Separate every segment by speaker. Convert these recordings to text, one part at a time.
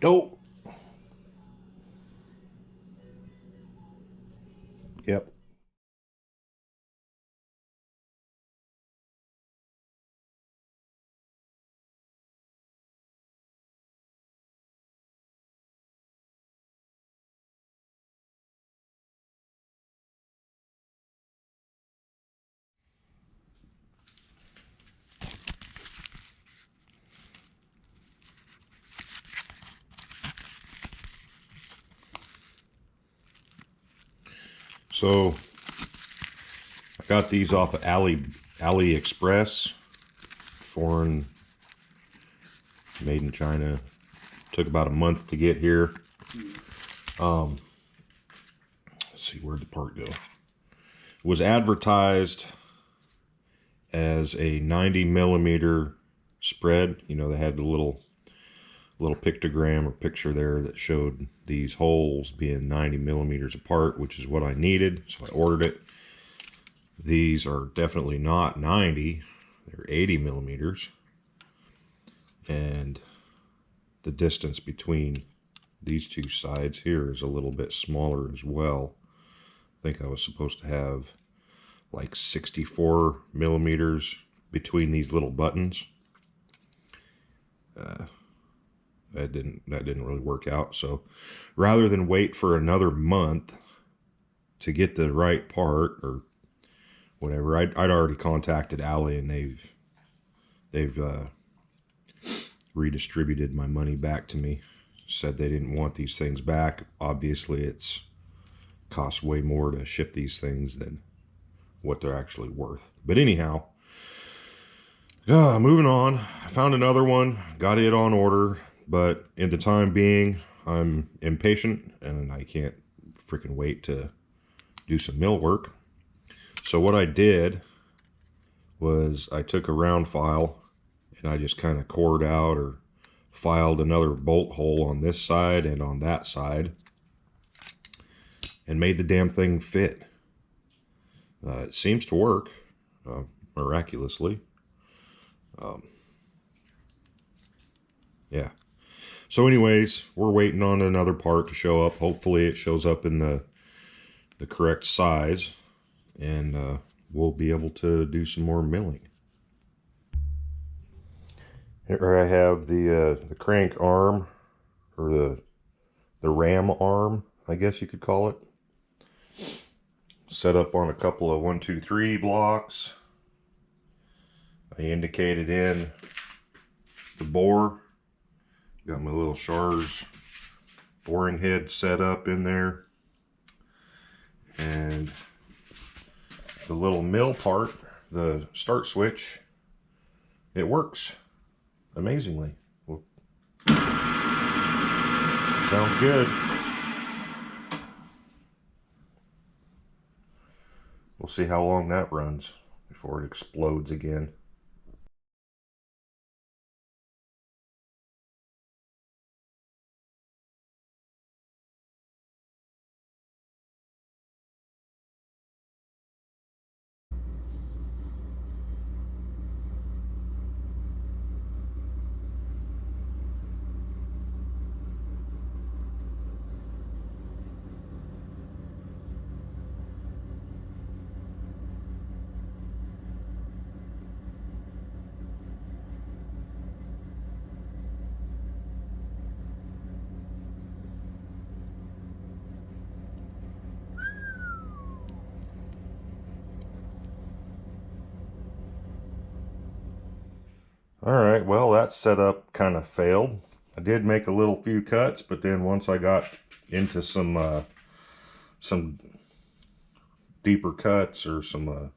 Speaker 1: Oh, yep. So I got these off of AliExpress, foreign, made in China. Took about a month to get here. Let's see, where'd the part go? It was advertised as a 90 millimeter spread. You know, they had the little pictogram or picture there that showed these holes being 90 millimeters apart, which is what I needed, so I ordered it. These are definitely not 90, they're 80 millimeters, and the distance between these two sides here is a little bit smaller as well. I think I was supposed to have like 64 millimeters between these little buttons. That didn't really work out. So rather than wait for another month to get the right part or whatever, I'd already contacted Ali, and they've redistributed my money back to me. Said they didn't want these things back. Obviously, it's costs way more to ship these things than what they're actually worth. But anyhow, moving on. I found another one, got it on order, but in the time being, I'm impatient and I can't freaking wait to do some mill work. So what I did was I took a round file and I just kind of cored out or filed another bolt hole on this side and on that side and made the damn thing fit. It seems to work miraculously. Yeah. So anyways, we're waiting on another part to show up. Hopefully it shows up in the correct size, and we'll be able to do some more milling. Here I have the crank arm, or the ram arm, I guess you could call it. Set up on a couple of 1, 2, 3 blocks. I indicated in the bore. Got my little Schar's boring head set up in there. And the little mill part, the start switch, it works amazingly. Well, sounds good. We'll see how long that runs before it explodes again. Alright, well, that setup kind of failed. I did make a little few cuts, but then once I got into some deeper cuts or some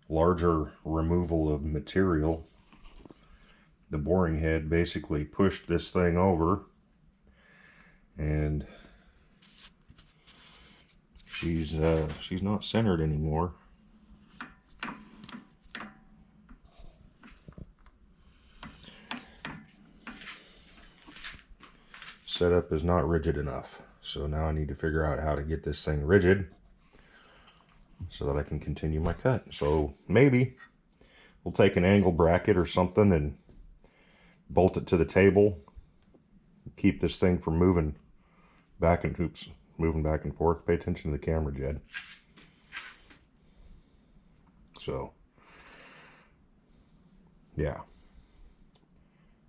Speaker 1: larger removal of material, the boring head basically pushed this thing over, and she's not centered anymore. Setup is not rigid enough. So now I need to figure out how to get this thing rigid so that I can continue my cut. So maybe we'll take an angle bracket or something and bolt it to the table, keep this thing from moving back and moving back and forth. Pay attention to the camera, Jed. So yeah,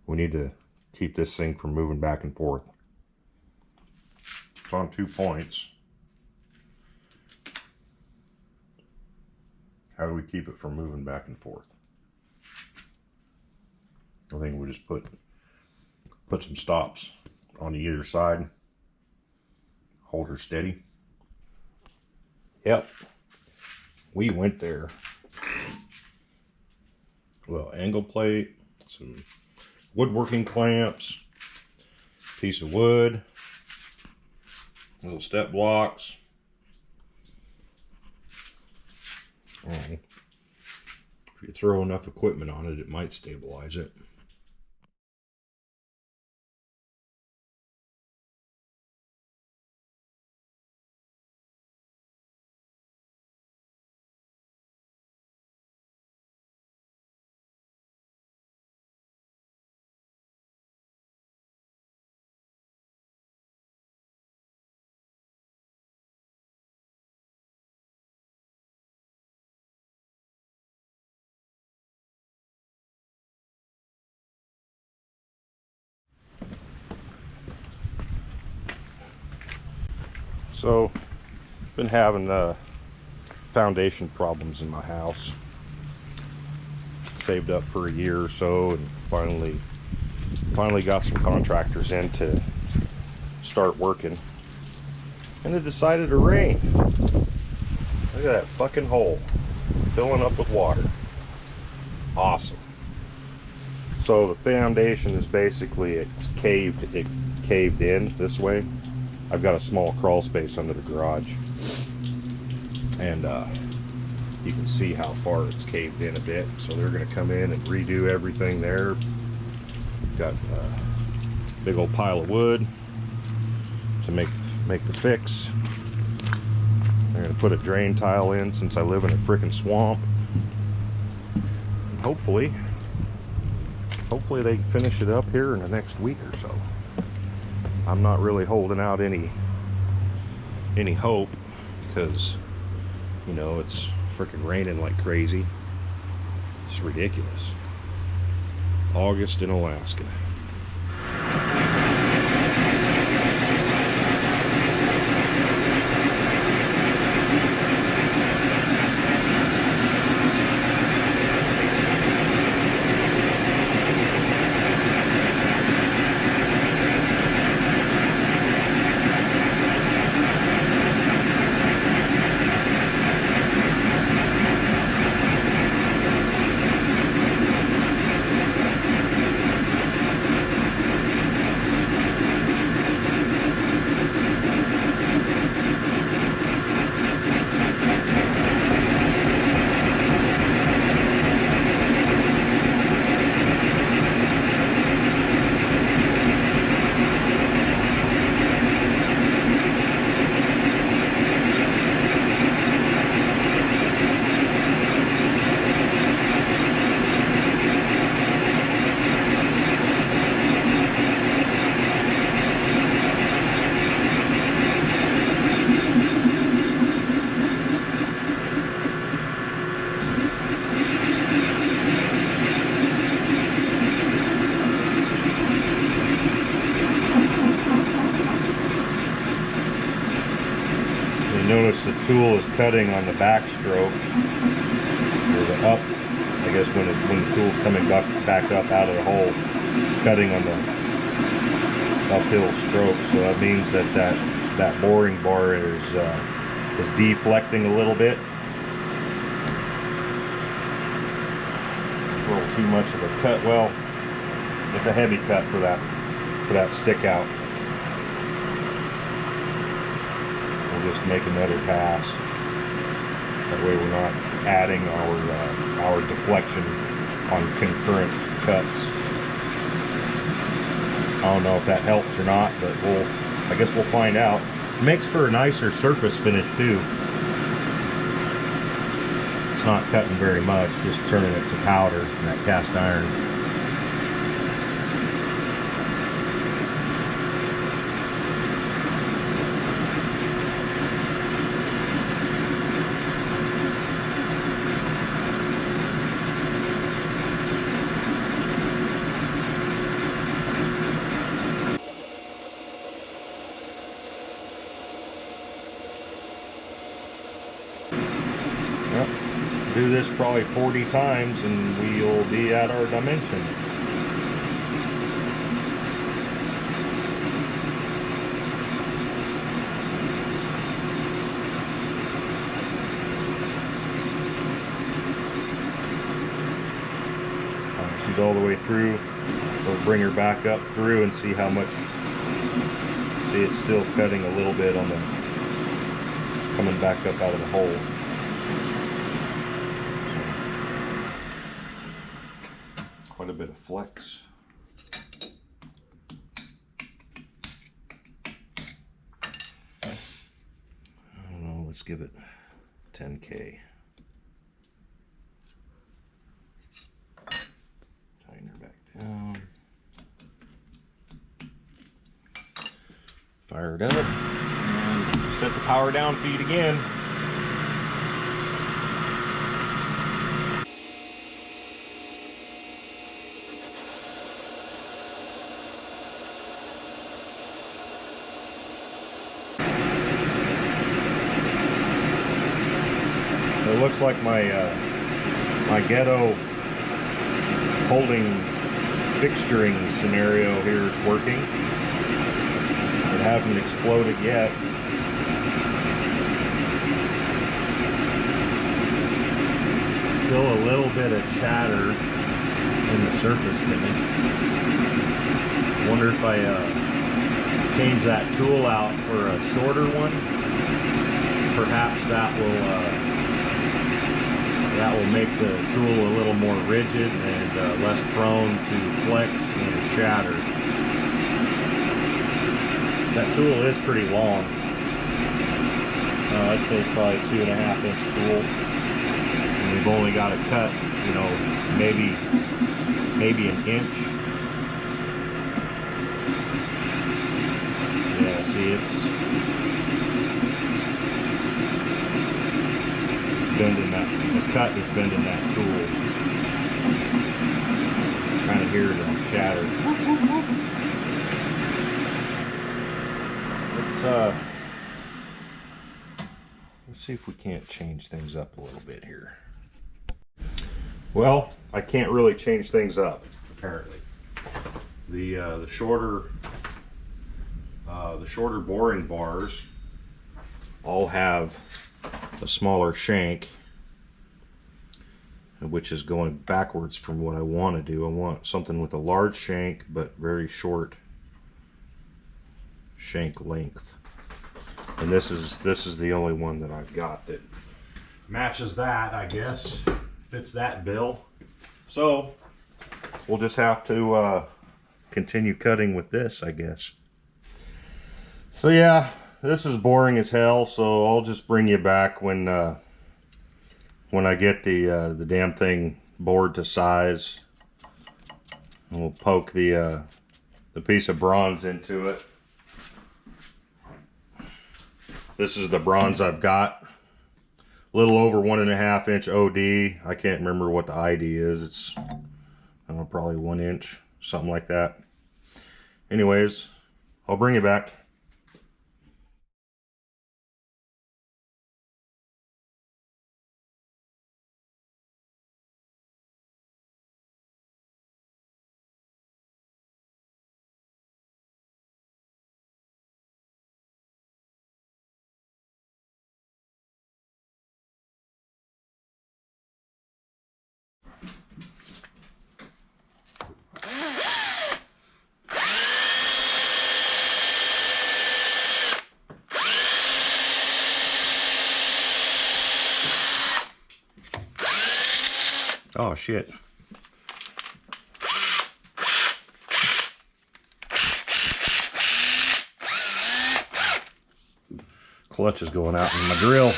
Speaker 1: we need to keep this thing from moving back and forth. It's on 2 points. How do we keep it from moving back and forth? I think we just put some stops on either side. Hold her steady. Yep, we went there. Well, angle plate, some woodworking clamps, piece of wood, little step blocks. If you throw enough equipment on it, it might stabilize it. So, been having foundation problems in my house. Saved up for a year or so, and finally got some contractors in to start working. And it decided to rain. Look at that fucking hole filling up with water. Awesome. So the foundation is basically, it caved in this way. I've got a small crawl space under the garage, and you can see how far it's caved in a bit. So they're going to come in and redo everything there. Got a big old pile of wood to make the fix. They're going to put a drain tile in since I live in a freaking swamp. And hopefully they can finish it up here in the next week or so. I'm not really holding out any hope, because, you know, it's freaking raining like crazy. It's ridiculous. August in Alaska. Notice the tool is cutting on the backstroke, or the up. I guess when the tool's coming back up out of the hole, it's cutting on the uphill stroke. So that means that boring bar is deflecting a little bit. A little too much of a cut. Well, it's a heavy cut for that stick out. Just make another pass. That way we're not adding our deflection on concurrent cuts. I don't know if that helps or not, but I guess we'll find out. It makes for a nicer surface finish too. It's not cutting very much, just turning it to powder in that cast iron. do this probably 40 times and we'll be at our dimension. She's all the way through. We'll bring her back up through and see how much. See, it's still cutting a little bit on the coming back up out of the hole. Quite a bit of flex. I don't know, let's give it 10K. Tighten her back down. Fire it up and set the power down feed again. It looks like my my ghetto holding fixturing scenario here is working. It hasn't exploded yet. Still a little bit of chatter in the surface finish. Wonder if I change that tool out for a shorter one. Perhaps that will make the tool a little more rigid and less prone to flex and shatter. That tool is pretty long. I'd say it's probably 2.5 inch tool. And we've only got to cut, you know, maybe an inch. Yeah, see, it's bending that, the cut is bending that tool. Kind of hear the chatter. Let's see if we can't change things up a little bit here. Well, I can't really change things up, apparently. The shorter boring bars all have a smaller shank, which is going backwards from what I want to do. I want something with a large shank but very short shank length, and this is the only one that I've got that matches that, I guess, fits that bill. So we'll just have to continue cutting with this, I guess. So yeah, this is boring as hell, so I'll just bring you back when I get the damn thing bored to size. And we'll poke the piece of bronze into it. This is the bronze I've got. A little over 1.5 inch OD. I can't remember what the ID is. It's, I don't know, probably 1 inch, something like that. Anyways, I'll bring you back. Oh shit. Clutch is going out in my drill.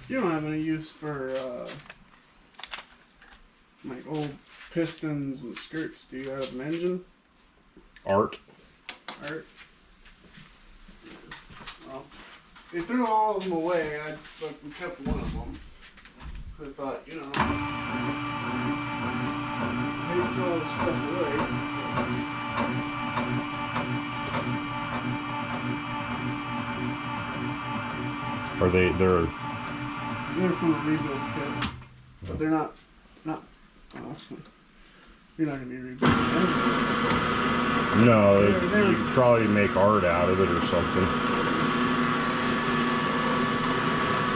Speaker 2: You don't have any use for like old pistons and skirts. Do you have an engine?
Speaker 1: Art.
Speaker 2: Art? Well, They threw all of them away. We kept one of them. I thought, you know, maybe throw all the stuff away.
Speaker 1: Are they're
Speaker 2: from a rebuild kit, but they're not. You're not gonna be rebuilding them.
Speaker 1: No, you could probably make art out of it or something.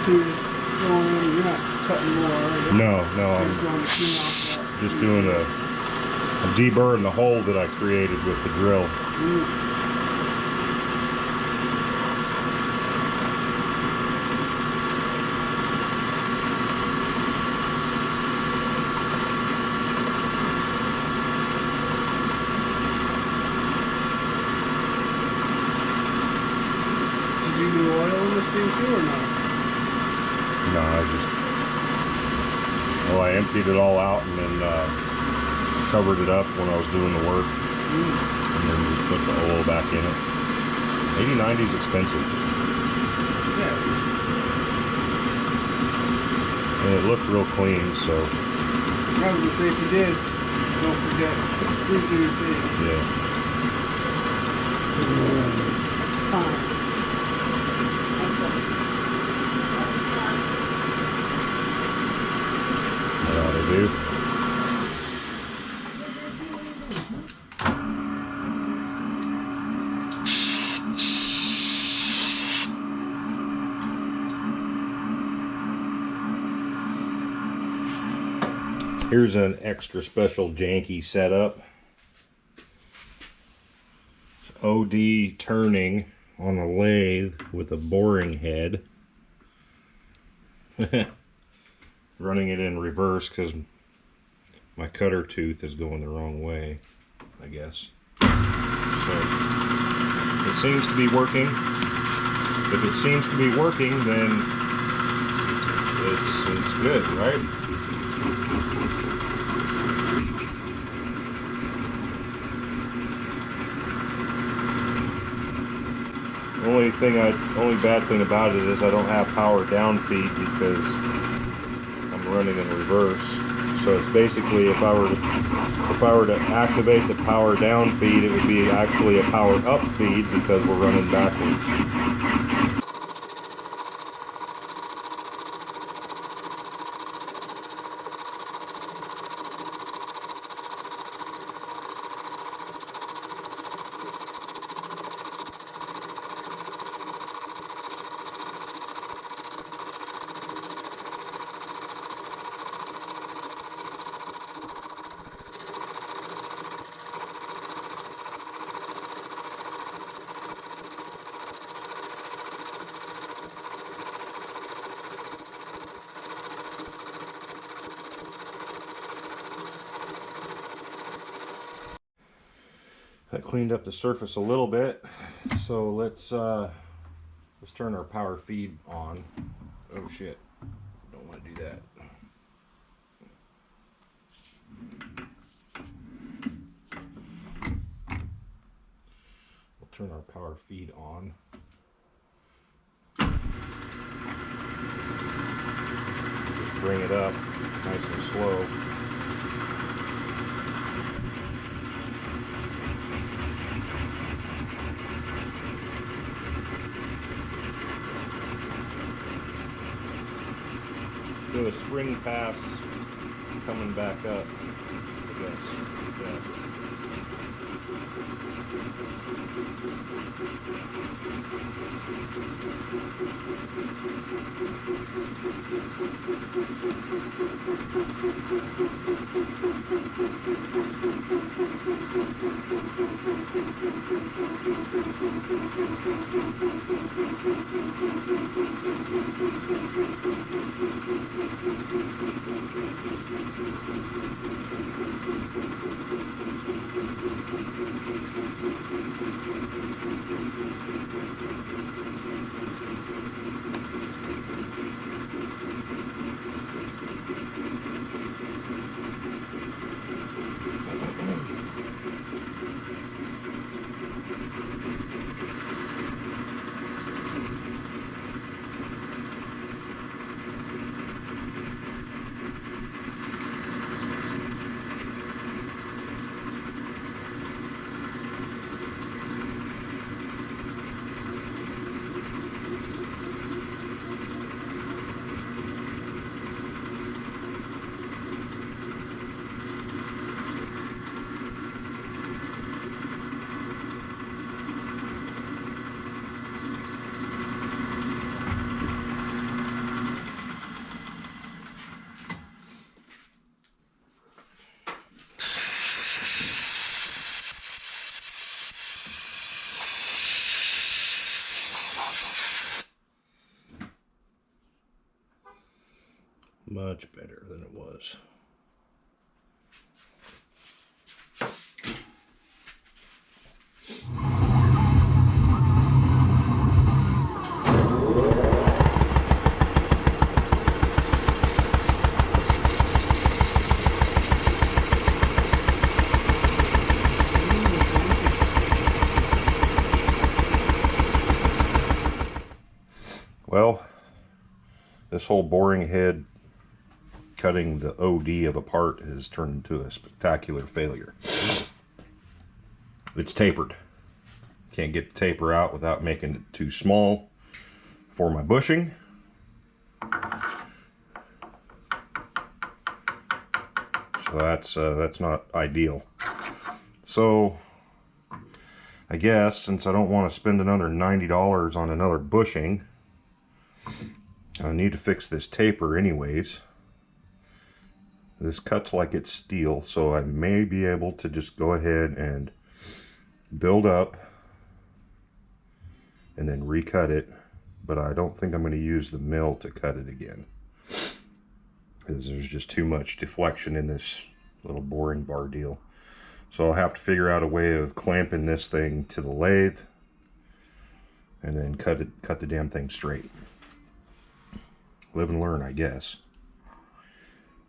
Speaker 2: So you're not cutting more, are you?
Speaker 1: No, I'm
Speaker 2: just
Speaker 1: doing I'm deburring the hole that I created with the drill.
Speaker 2: Did you do oil in this thing too, or not?
Speaker 1: No, I emptied it all out and then covered it up when I was doing the work, and then just put the oil back in it. 80/90 is expensive.
Speaker 2: Yeah.
Speaker 1: And it looked real clean, so.
Speaker 2: I was gonna say, if you did, don't forget, please do your thing.
Speaker 1: Yeah.
Speaker 2: Fine.
Speaker 1: That ought to do. Here's an extra special janky setup. OD turning on a lathe with a boring head. Running it in reverse because my cutter tooth is going the wrong way, I guess. So it seems to be working. If it seems to be working, then it's good, right? Only bad thing about it is I don't have power down feed because I'm running in reverse. So it's basically if I were to activate the power down feed, it would be actually a power up feed because we're running backwards. That cleaned up the surface a little bit, so let's turn our power feed on. Oh shit, don't want to do that. We'll turn our power feed on. Just bring it up nice and slow. Do a spring pass coming back up, I guess. Yeah. Much better than it was. Well, this whole boring head cutting the OD of a part has turned into a spectacular failure. It's tapered. Can't get the taper out without making it too small for my bushing. So that's not ideal. So I guess since I don't want to spend another $90 on another bushing, I need to fix this taper anyways. This cuts like it's steel, so I may be able to just go ahead and build up and then recut it, but I don't think I'm going to use the mill to cut it again, because there's just too much deflection in this little boring bar deal. So I'll have to figure out a way of clamping this thing to the lathe and then cut the damn thing straight. Live and learn, I guess.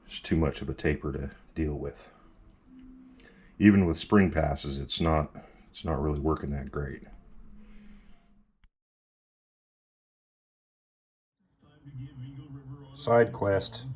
Speaker 1: It's too much of a taper to deal with. Even with spring passes, it's not really working that great. Side quest.